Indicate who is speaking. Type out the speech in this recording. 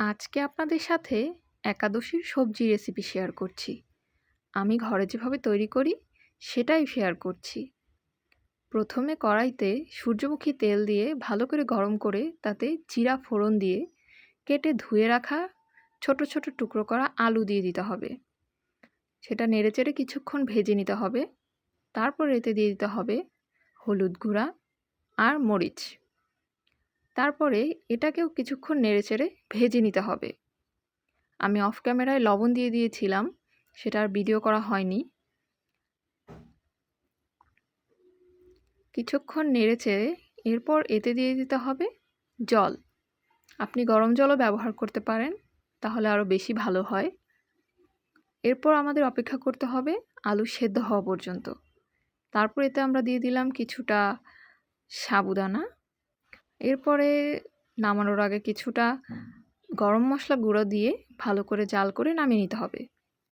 Speaker 1: আজকে আপনাদের সাথে একাদশীর সবজি রেসিপি শেয়ার করছি। আমি ঘরে যেভাবে তৈরি করি সেটাই শেয়ার করছি। প্রথমে কড়াইতে সূর্যমুখী তেল দিয়ে ভালো করে গরম করে তাতে জিরা ফোড়ন দিয়ে কেটে ধুয়ে রাখা ছোট ছোট টুকরো করা আলু দিয়ে দিতে হবে। সেটা নেড়েচেড়ে কিছুক্ষণ ভেজে নিতে হবে। তারপর এতে দিয়ে দিতে হবে হলুদ গুঁড়া আর মরিচ। তারপরে এটাকেও কিছুক্ষণ নেড়েচেড়ে ভেজে নিতে হবে। আমি অফ ক্যামেরায় লবণ দিয়ে দিয়েছিলাম, সেটা আর ভিডিও করা হয়নি। কিছুক্ষণ নেড়েচেড়ে এরপর এতে দিয়ে দিতে হবে জল। আপনি গরম জলও ব্যবহার করতে পারেন, তাহলে আরও বেশি ভালো হয়। এরপর আমাদের অপেক্ষা করতে হবে আলু সেদ্ধ হওয়া পর্যন্ত। তারপর এতে আমরা দিয়ে দিলাম কিছুটা সাবুদানা। এরপরে নামানোর আগে কিছুটা গরম মশলা গুঁড়ো দিয়ে ভালো করে জাল করে নামিয়ে নিতে হবে।